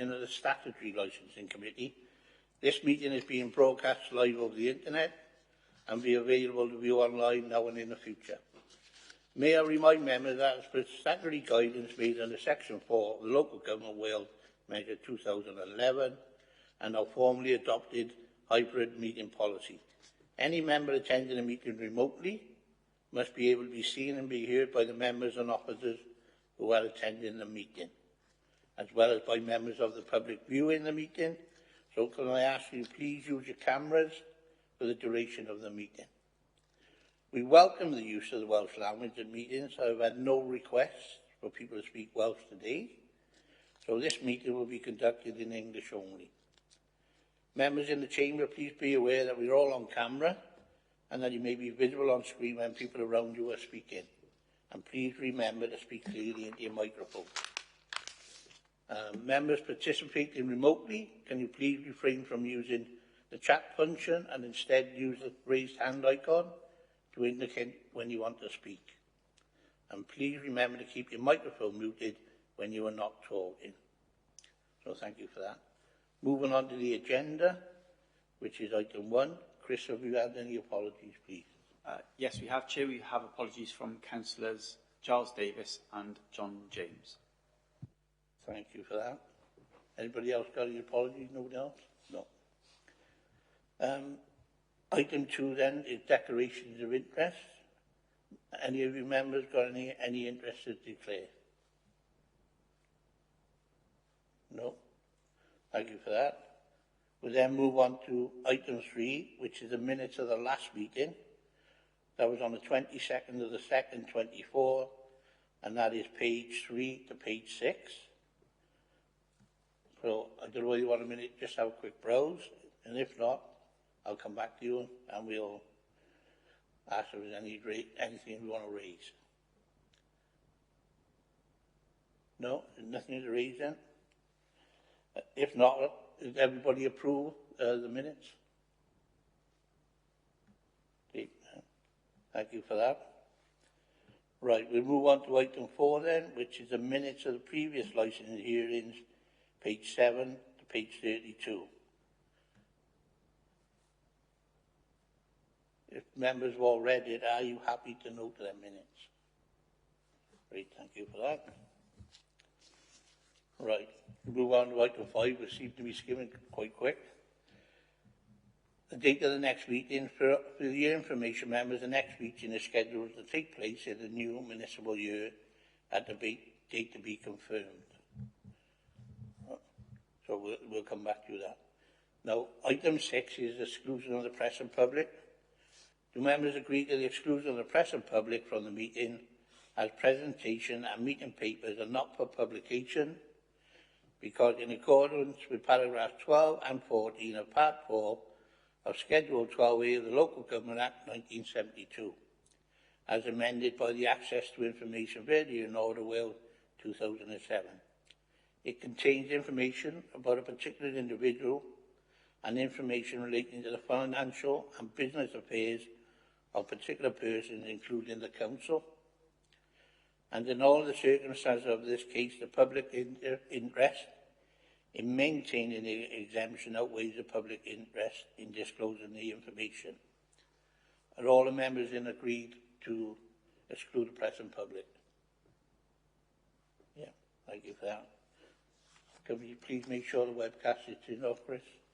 meeting of the Statutory Licensing Committee. This meeting is being broadcast live over the internet and will be available to view online now and in the future. May I remind members that as per statutory guidance made under Section 4 of the Local Government Wales Measure 2011 and our formally adopted hybrid meeting policy, any member attending a meeting remotely must be able to be seen and be heard by the members and officers who are attending the meeting, as well as by members of the public viewing the meeting. So can I ask you please use your cameras for the duration of the meeting. We welcome the use of the Welsh language at meetings. I have had no requests for people to speak Welsh today, so this meeting will be conducted in English only. Members in the chamber, please be aware that we're all on camera and that you may be visible on screen when people around you are speaking. And please remember to speak clearly into your microphone. Members participating remotely, can you please refrain from using the chat function and instead use the raised hand icon to indicate when you want to speak. And please remember to keep your microphone muted when you are not talking. So thank you for that. Moving on to the agenda, which is item 1. Chris, have you had any apologies, please? Yes, we have, Chair. We have apologies from Councillors Giles Davis and John James. Thank you for that. Anybody else got any apologies? Nobody else? No. Item 2 then is declarations of interest. Any of you members got any interest to declare? No. Thank you for that. We'll then move on to item 3, which is the minutes of the last meeting. That was on the 22nd of the 2nd, 24, and that is page 3 to page 6. So I don't know whether you want a minute, just have a quick browse, and if not, I'll come back to you and we'll ask if there's anything we want to raise. No, there's nothing to raise then. If not, does everybody approve the minutes? Okay. Thank you for that. Right, we'll move on to item 4 then, which is the minutes of the previous licensing hearings, page 7 to page 32. If members have all read it, are you happy to note their minutes? Great, thank you for that. Right, we'll move on to item 5, which seems to be skimming quite quick. The date of the next meeting, for your information, members, the next meeting is scheduled to take place in the new municipal year at the date to be confirmed. So we'll come back to that. Now, item 6 is exclusion of the press and public. Do members agree to the exclusion of the press and public from the meeting as presentation and meeting papers are not for publication? Because in accordance with paragraphs 12 and 14 of Part 4 of Schedule 12A of the Local Government Act 1972, as amended by the Access to Information Video and Order Wales 2007. It contains information about a particular individual and information relating to the financial and business affairs of particular persons, including the Council. And in all the circumstances of this case, the public interest in maintaining the exemption outweighs the public interest in disclosing the information. Are all the members agreed to exclude the press and public? Yeah, thank you for that. Can you please make sure the webcast is turned off, Chris?